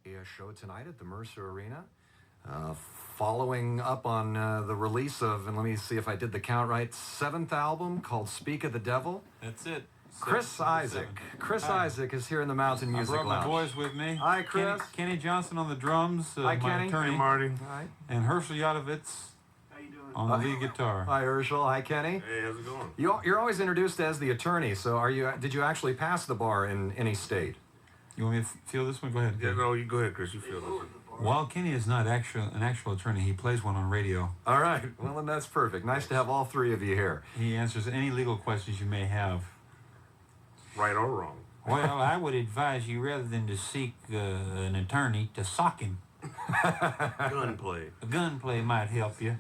A show tonight at the Mercer Arena. Following up on the release of, and let me see if I did the count right, 7th album called Speak of the Devil. That's it. Chris Isaak. Chris Isaak is here in the Mountain Music Lounge. I brought my boys with me. Hi, Chris. Kenny Johnson on the drums. Hi, Kenny. Attorney. Hey, Marty. Hi. And Herschel Yadovitz on the lead guitar. Hi, Herschel. Hi, Kenny. Hey, how's it going? You're always introduced as the attorney, so did you actually pass the bar in any state? You want me to feel this one? Go ahead. Yeah, no, you go ahead, Chris. You feel this. Well, Kenny is not an actual attorney. He plays one on radio. All right. Well, then that's perfect. Nice to have all three of you here. He answers any legal questions you may have. Right or wrong? Well, I would advise you, rather than to seek an attorney, to sock him. Gunplay. A gunplay might help you.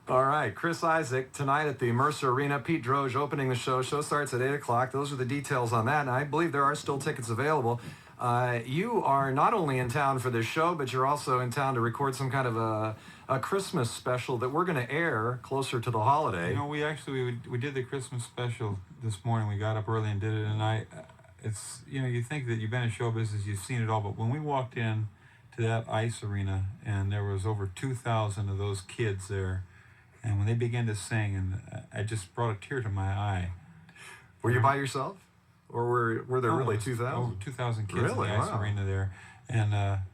All right, Chris Isaak tonight at the Mercer Arena. Pete Droge opening the show. Show starts at 8 o'clock. Those are the details on that, and I believe there are still tickets available. You are not only in town for this show, but you're also in town to record some kind of a Christmas special that we're going to air closer to the holiday. You know, we did the Christmas special this morning. We got up early and did it, and it's, you know, you think that you've been in show business, you've seen it all, but when we walked in to that ice arena, and there was over 2,000 of those kids there, and when they began to sing, and I just brought a tear to my eye. Were you by yourself? Or were there really 2,000? Over 2,000 kids Really? in the ice Wow. arena there. And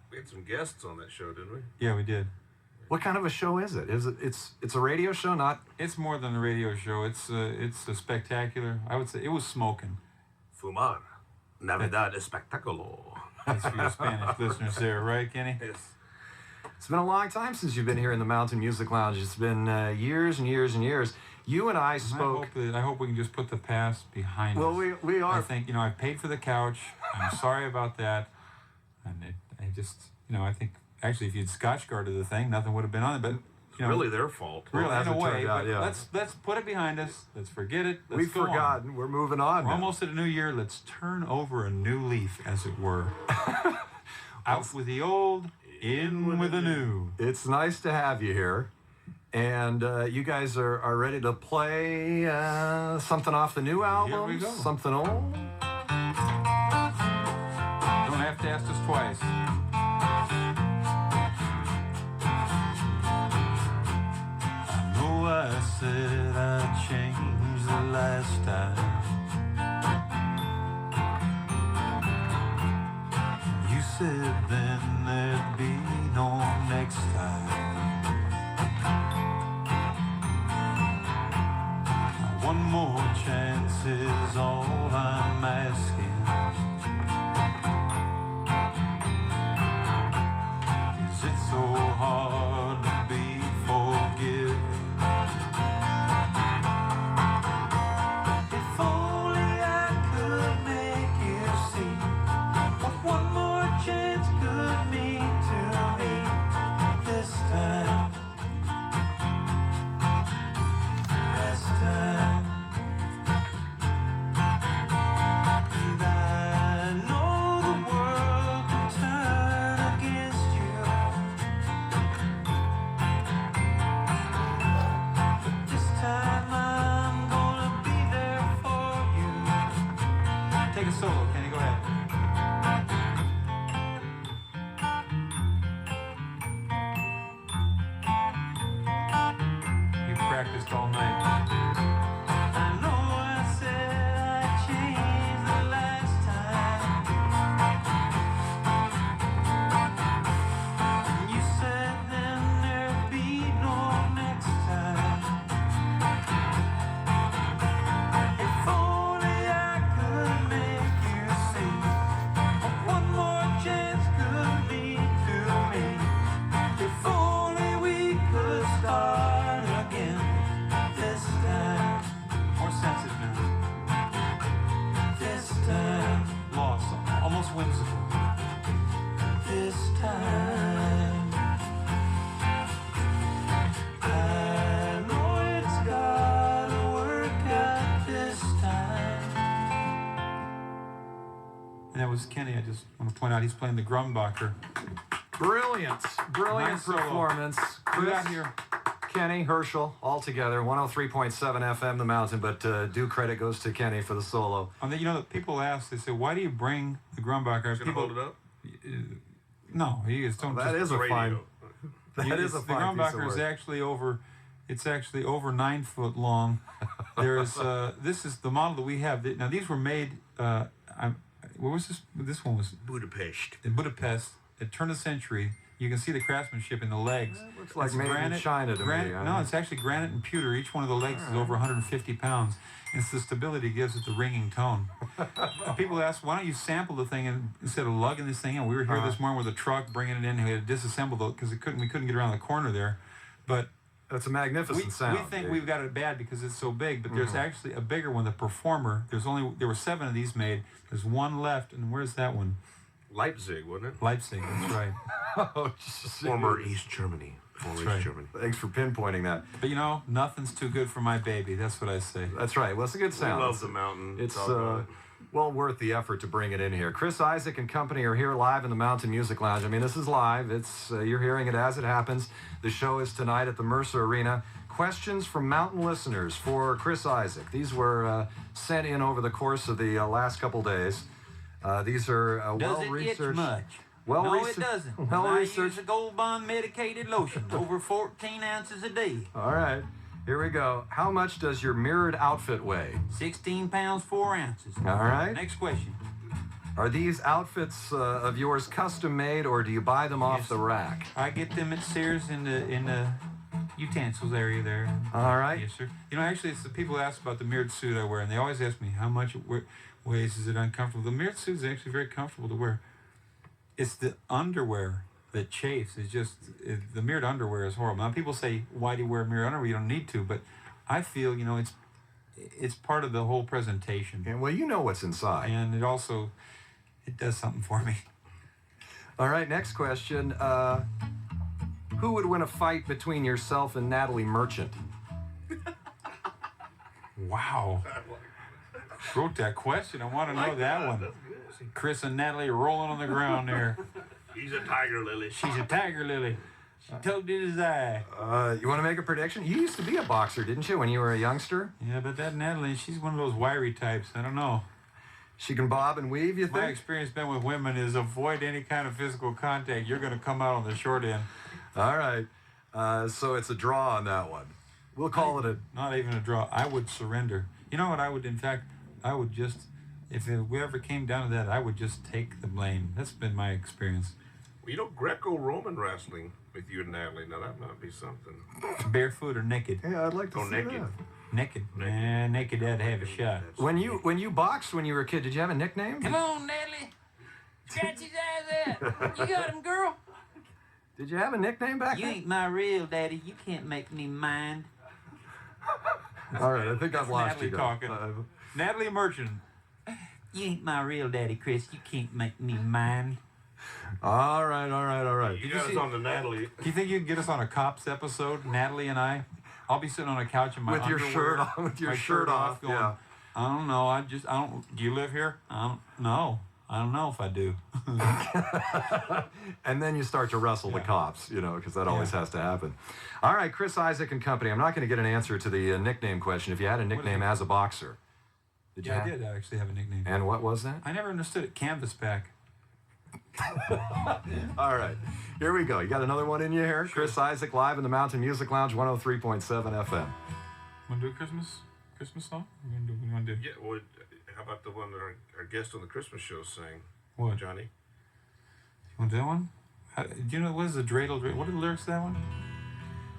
We had some guests on that show, didn't we? yeah, we did. What kind of a show is it? It's a radio show, not... It's more than a radio show. It's a spectacular. I would say it was smoking. Fumar. Navidad espectaculo. That's for your Spanish listeners there, right, Kenny? Yes. It's been a long time since you've been here in the Mountain Music Lounge. It's been years and years and years. You and I spoke... I hope we can just put the past behind us. Well, we are. I think, you know, I paid for the couch. I'm sorry about that. And I just, you know, I think, actually, if you'd Scotch guarded the thing, nothing would have been on it. But, you know, Really their fault. really, Well, as in a it way. turned out, But yeah. let's put it behind us. Let's forget it. Let's We've go on. forgotten. We're moving on We're now. almost at a new year. Let's turn over a new leaf, as it were. Out with the old, in with the new. It's nice to have you here. And you guys are ready to play something off the new album? we go. Something old? Don't have to ask us twice. I know I said I'd change the last time. You said then there'd be no next time. One more chance is all I'm asking. Is it so hard to be forgiven? If only I could make you see what one more chance could mean to me this time. This time. And I know the world can turn against you, but this time I'm gonna be there for you. Take a solo, Kenny, go ahead. You practiced all night. I know I said I'd change the last time. And you said then there'd be no next time. If only I could make you see what one more chance could mean to me. If only we could start again this time. More sensitive now. This time. Lost. Almost whimsical. This time. I know it's gotta work out this time. And that was Kenny. I just want to point out he's playing the Grumbacher. Brilliant. Brilliant Nice solo. performance. Who got Chris, here? Kenny, Herschel, all together. 103.7 FM, The Mountain, but due credit goes to Kenny for the solo. You know, people ask, they say, why do you bring the Grumbacher? Gonna hold it up? No, you just don't. That just, is a fine. That is a the fine piece of Grumbacher is work. actually over. It's actually over 9 foot long. There's this is the model that we have. Now these were made. Where was this? This one was Budapest. in Budapest at turn of the century. You can see the craftsmanship in the legs. Looks like It's made in granite, China to me. No, it's actually granite and pewter. Each one of the legs is over 150 pounds. And it's the stability gives it the ringing tone. And people ask, why don't you sample the thing instead of lugging this thing in? We were here this morning with a truck bringing it in, and we had to disassemble it because we couldn't get around the corner there. But That's a magnificent sound. we think we've got it bad because it's so big, but there's actually a bigger one, the Performer. There were 7 of these made. There's one left, and where's that one? Leipzig, wasn't it? Leipzig, that's right. Oh, Former East Germany. Former right. East Germany. Thanks for pinpointing that. But you know, nothing's too good for my baby. That's what I say. That's right. Well, it's a good We sound. love the mountain. It's all about it. well worth the effort to bring it in here. Chris Isaak and company are here live in the Mountain Music Lounge. I mean, this is live. It's you're hearing it as it happens. The show is tonight at the Mercer Arena. Questions from mountain listeners for Chris Isaak. These were sent in over the course of the last couple days. These are Does it itch well-researched. much? Well no, researched- it doesn't. well I researched- use a Gold Bond medicated lotion, over 14 ounces a day. All right, here we go. How much does your mirrored outfit weigh? 16 pounds, 4 ounces. All right. Next question. Are these outfits of yours custom made, or do you buy them off Yes. the rack? I get them at Sears in the utensils area there. All right. Yes, sir. You know, actually, it's the people who ask about the mirrored suit I wear, and they always ask me how much it weighs. Is it uncomfortable? The mirrored suit is actually very comfortable to wear. It's the underwear that chafes. The mirrored underwear is horrible. Now, people say, why do you wear mirrored underwear? You don't need to, but I feel, you know, it's part of the whole presentation. And well, you know what's inside. And it does something for me. All right, next question. Who would win a fight between yourself and Natalie Merchant? Wow. Wrote that question. I want to know that one. Chris and Natalie are rolling on the ground there. He's a tiger lily. She's a tiger lily. She tugged at his eye. You want to make a prediction? You used to be a boxer, didn't you, when you were a youngster? Yeah, but that Natalie, she's one of those wiry types. I don't know. She can bob and weave, you My think? experience been with women is avoid any kind of physical contact. You're going to come out on the short end. All right. So it's a draw on that one. We'll call it a... Not even a draw. I would surrender. You know what I would, in fact, I would just, if we ever came down to that, I would just take the blame. That's been my experience. Well, you know, Greco-Roman wrestling with you and Natalie. Now, that might be something. Barefoot or naked? Yeah, I'd like to Go see naked. that. Naked. Nah, naked, I'd have a shot. When you boxed when you were a kid, did you have a nickname? Come on, Natalie. Scratch his eyes out. You got him, girl. Did you have a nickname back You then? ain't my real daddy. You can't make me mind. All right, I think I've lost Natalie you. talking. guys. Natalie Merchant. You ain't my real daddy, Chris. You can't make me mind. All right. You got us on the Natalie. Do you think you can get us on a cops episode, Natalie and I? I'll be sitting on a couch in my With your underwear, shirt on, with your my shirt off, going, yeah. I don't know. I don't. Do you live here? I don't know. I don't know if I do. And then you start to wrestle the cops, you know, because that always has to happen. All right, Chris Isaak and company. I'm not going to get an answer to the nickname question. If you had a nickname as a boxer, did you Yeah, I have? did actually have a nickname. And what was that? I never understood it. Canvasback. All right, here we go. You got another one in you here? Chris Isaak live in the Mountain Music Lounge, 103.7 FM. Want to do a Christmas song? We want to do? Yeah, well, how about the one that our guest on the Christmas show sang? What? Johnny? You want that one? Do you know what is the dreidel? What are the lyrics to that one?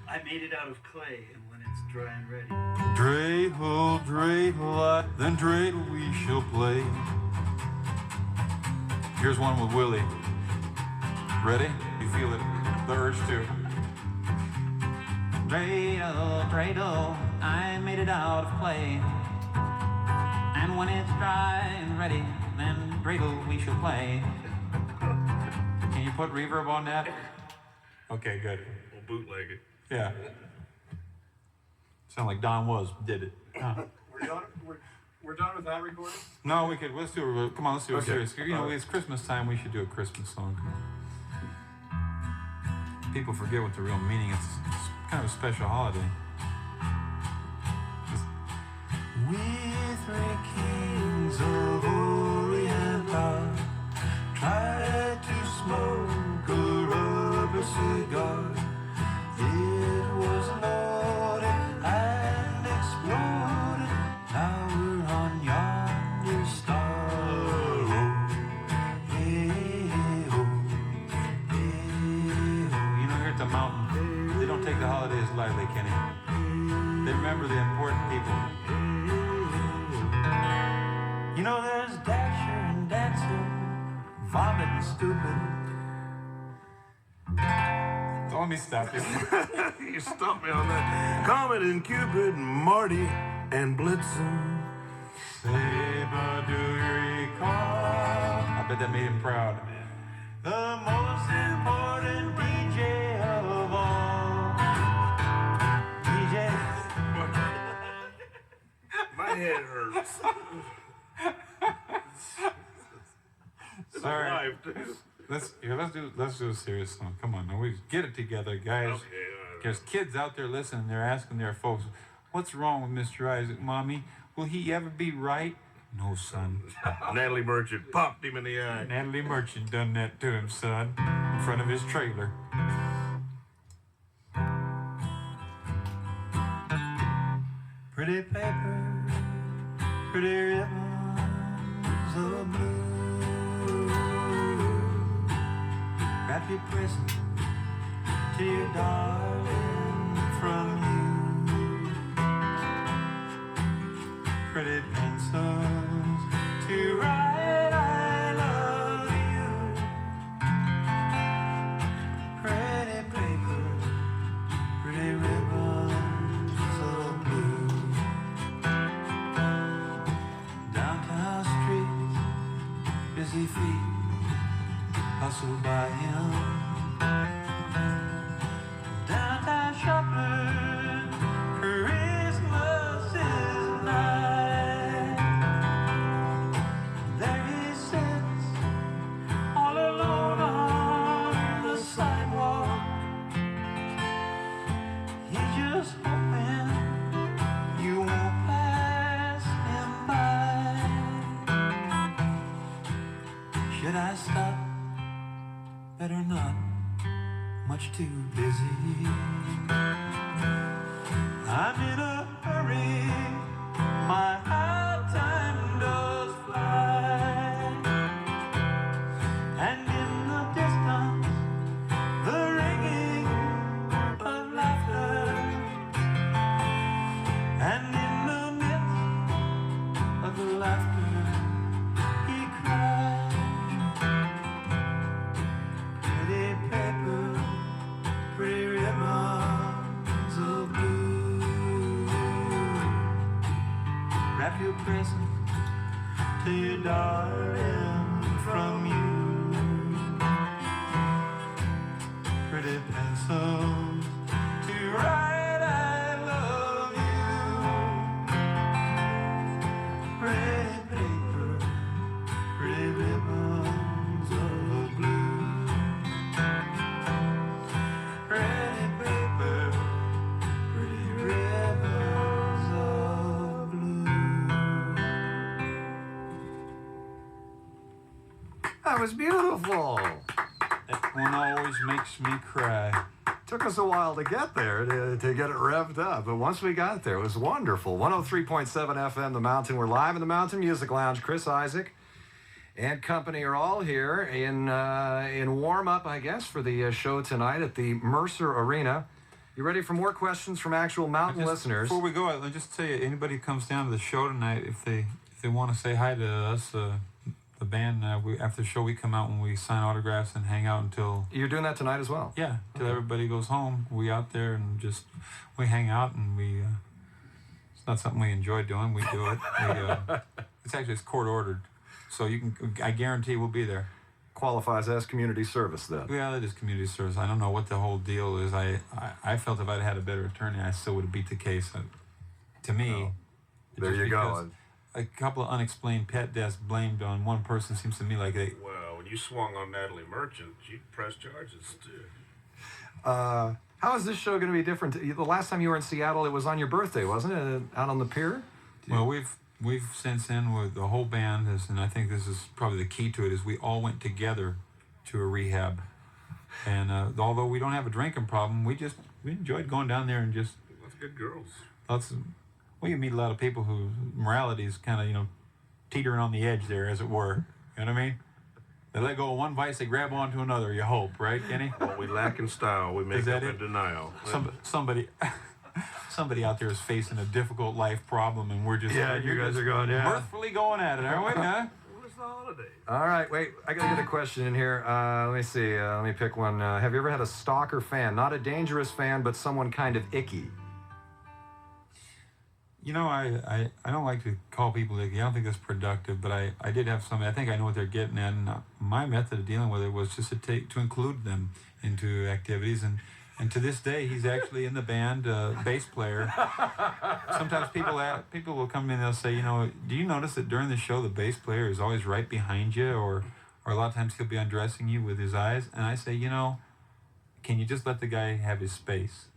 I made it out of clay, and when it's dry and ready, Dreidel, dreidel, then dreidel we shall play. Here's one with Willie. Ready? You feel it, the urge to. Dreidel, dreidel, I made it out of clay. And when it's dry and ready, then dreidel we shall play. Can you put reverb on that? Okay, good. We'll bootleg it. Yeah. Sound like Don did it. Huh. We're done with that recording? No, let's do it. Come on, let's do it Okay. serious. You know, it's Christmas time. We should do a Christmas song. People forget what the real meaning is. It's kind of a special holiday. We three kings of Orient are tried to smoke the mountain. They don't take the holidays lightly, Kenny. They remember the important people. You know there's Dasher and Dancer, Vomit and Stupid. Don't let me stop you. You stumped me on that. Comet and Cupid, Marty and Blitzen. Say, but do you recall? I bet that made him proud. The most important DJ of all. DJ. My head hurts. Sorry. Live, dude. Let's do a serious song. Come on, now we get it together, guys. Okay, all right. There's kids out there listening. They're asking their folks, "What's wrong with Mr. Isaac, Mommy? Will he ever be right?" No, son. Natalie Merchant popped him in the eye. Natalie Merchant done that to him, son, in front of his trailer. Pretty paper, pretty ribbons of blue. Wrap your present to your darling from you. Pretty pencils to write I love you. Pretty paper, pretty ribbons of blue. Downtown streets, busy feet hustle by him. Downtown shopping, Christmas is nigh. There he sits, all alone on the sidewalk. He's just hoping you won't pass him by. Should I stop? Better not, much too busy. I'm in a hurry, my high time does fly. And in the distance, the ringing of laughter. And in the midst of the laughter, he cried. Pretty paper, pretty ribbons of blue. Wrap your present to your darling from you. Pretty pencils to write I love you. Pretty paper, pretty ribbons of blue. Pretty paper, pretty ribbons of blue. That was beautiful. That one always makes me cry. Took us a while to get there, to get it revved up, but once we got there, it was wonderful. 103.7 FM, The Mountain. We're live in the Mountain Music Lounge. Chris Isaak and company are all here in warm-up, I guess, for the show tonight at the Mercer Arena. You ready for more questions from actual Mountain listeners? Before we go, I'll just tell you, anybody who comes down to the show tonight, if they want to say hi to us, the band, after the show, we come out and we sign autographs and hang out until... You're doing that tonight as well? Yeah, till everybody goes home. We out there and just, we hang out and we... it's not something we enjoy doing. We do it. It's court ordered. So you can, I guarantee we'll be there. Qualifies as community service then. Yeah, that is community service. I don't know what the whole deal is. I felt if I'd had a better attorney, I still would have beat the case. To me... There you go. A couple of unexplained pet deaths blamed on one person seems to me like they... Well, when you swung on Natalie Merchant, she pressed charges too. How is this show going to be different? The last time you were in Seattle, it was on your birthday, wasn't it? Out on the pier? Well, we've since then with the whole band, and I think this is probably the key to it, is we all went together to a rehab. And although we don't have a drinking problem, we enjoyed going down there and just... Lots of good girls. Well, you meet a lot of people whose morality is kind of, teetering on the edge there, as it were. You know what I mean? They let go of one vice, they grab onto another. You hope, right, Kenny? What we lack in style, we make Is that up in it? denial. Somebody out there is facing a difficult life problem, and we're just you guys are going, mirthfully going at it, aren't we? Huh? What's the holiday? All right, wait. I gotta get a question in here. Let me see. Let me pick one. Have you ever had a stalker fan? Not a dangerous fan, but someone kind of icky. You know, I don't like to call people icky. I don't think that's productive, but I did have somebody. I think I know what they're getting at, and my method of dealing with it was just to include them into activities, and to this day, he's actually in the band, bass player. Sometimes people will come in and they'll say, you know, do you notice that during the show the bass player is always right behind you, or a lot of times he'll be undressing you with his eyes? And I say, you know, can you just let the guy have his space?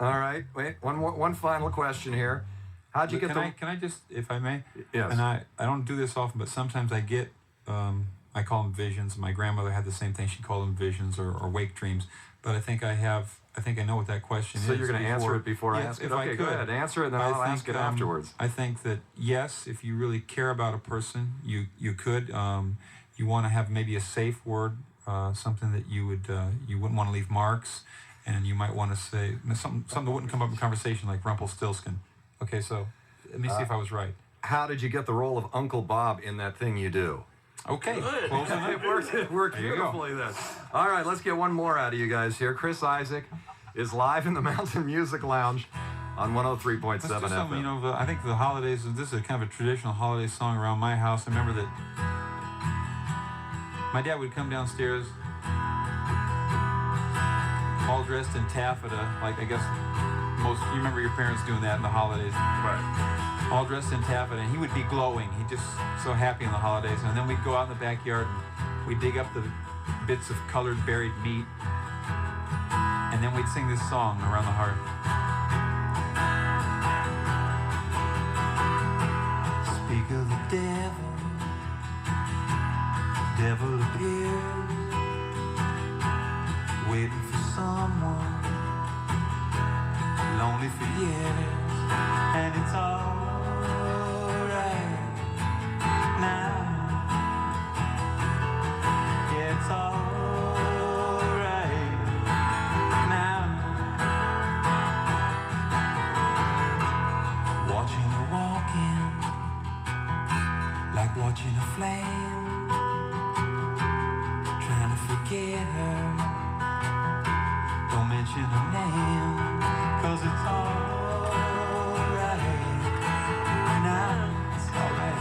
All right, wait. One final question here. How'd you get the? Can I just, if I may? Yes. And I don't do this often, but sometimes I get, I call them visions. My grandmother had the same thing. She called them visions or wake dreams. But I think I know what that question is. So you're going to answer it before I ask it? If Okay, I could. go ahead. Answer it, and then I'll ask it afterwards. I think that, yes, if you really care about a person, you could. You want to have maybe a safe word, something that you wouldn't want to leave marks, and you might want to say something that wouldn't come up in conversation, like Rumpelstiltskin. Okay, so let me see if I was right. How did you get the role of Uncle Bob in that thing you do? Okay, close enough. It worked There you go. beautifully then. All right, let's get one more out of you guys here. Chris Isaak is live in the Mountain Music Lounge on 103.7 Let's do something, FM. you know, I think the holidays, this is kind of a traditional holiday song around my house. I remember that my dad would come downstairs all dressed in taffeta, like I guess you remember your parents doing that in the holidays. Right. All dressed in taffeta, and he would be glowing. He'd just so happy in the holidays. And then we'd go out in the backyard and we'd dig up the bits of colored buried meat, and then we'd sing this song around the hearth. Speak of the devil appears, waiting for someone, lonely for years, and it's alright now. Yeah, it's alright now. Watching her walking, like watching a flame, trying to forget her. Don't mention her name, 'cause it's alright now. It's alright.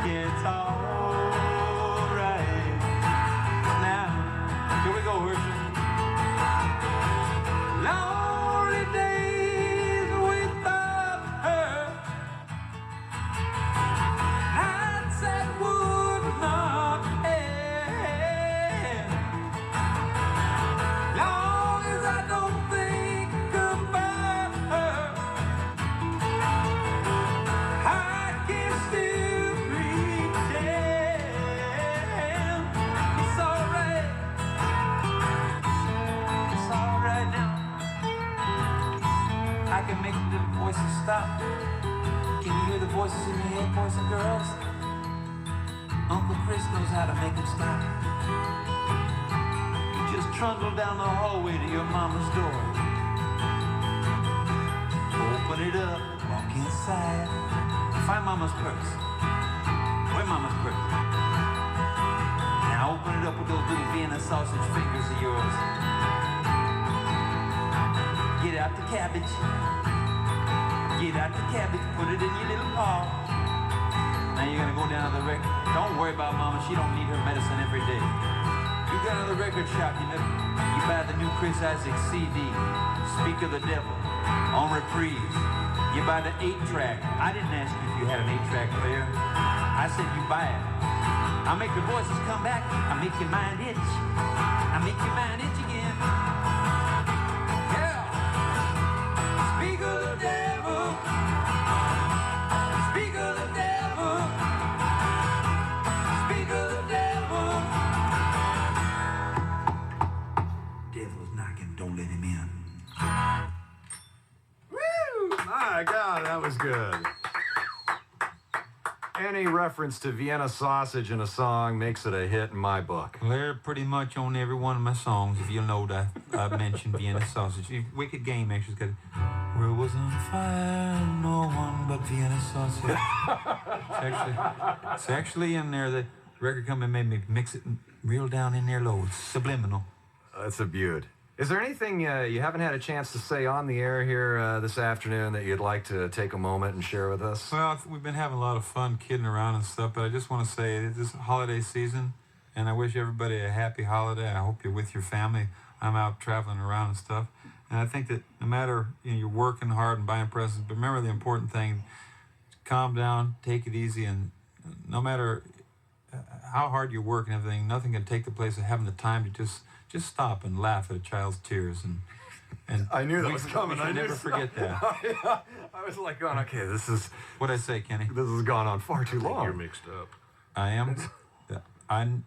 Yeah, it's alright now. Here we go, Herschel. Lonely days without her, nights that would not end. Long as I don't think about her, I can still pretend it's alright. It's alright now. I can make the voices stop. Can you hear the voices in your head, boys and girls? Uncle Chris knows how to make them stop. Just trundle down the hallway to your mama's door. Open it up, walk inside. Find mama's purse. Where's mama's purse? Now open it up with those little Vienna sausage fingers of yours. Get out the cabbage. Get out the cabbage, put it in your little paw. Now you're gonna go down to the record. Don't worry about mama, she don't need her medicine every day. You go to the record shop, you buy the new Chris Isaak CD, Speak of the Devil, on reprise. You buy the 8-track. I didn't ask you if you had an 8-track player. I said you buy it. I make the voices come back. I make your mind itch. I make your mind itch again. Yeah. Speak of the devil. Speak of the devil. Speak of the devil. Devil's knocking, don't let him in. Woo! My God, that was good. And any reference to Vienna sausage in a song makes it a hit in my book. Well, they're pretty much on every one of my songs, if you'll note. I mentioned Vienna sausage. Wicked Game actually's got where it was on fire, no one but Vienna sausage. It's actually in there. The record company made me mix it real down in there low. It's subliminal. That's a beaut. Is there anything you haven't had a chance to say on the air here this afternoon that you'd like to take a moment and share with us? Well, we've been having a lot of fun kidding around and stuff, but I just want to say it's this holiday season, and I wish everybody a happy holiday. I hope you're with your family. I'm out traveling around and stuff, and I think that no matter you're working hard and buying presents, but remember the important thing: calm down, take it easy, and no matter how hard you work and everything, nothing can take the place of having the time to just stop and laugh at a child's tears and I knew that was coming. I never forget that. I was like going, okay, this What'd I say, Kenny? has gone on far too long. You're mixed up. I am.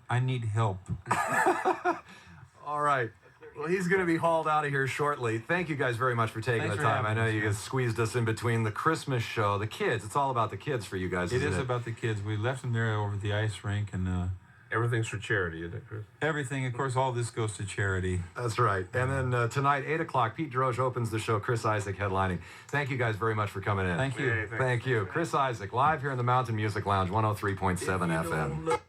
I need help. All right. Well, he's going to be hauled out of here shortly. Thank you guys very much for taking Thanks the for time. I having know us, you man. guys squeezed us in between the Christmas show, the kids. It's all about the kids for you guys. It isn't is about the kids. We left them there over at the ice rink, and Everything's for charity, isn't it, Chris? everything. Of course, all this goes to charity. That's right. And then tonight, 8 o'clock, Pete Droge opens the show. Chris Isaak headlining. Thank you guys very much for coming in. Thank you. Hey, thanks. Thank you. Chris Isaak, live here in the Mountain Music Lounge, 103.7 FM.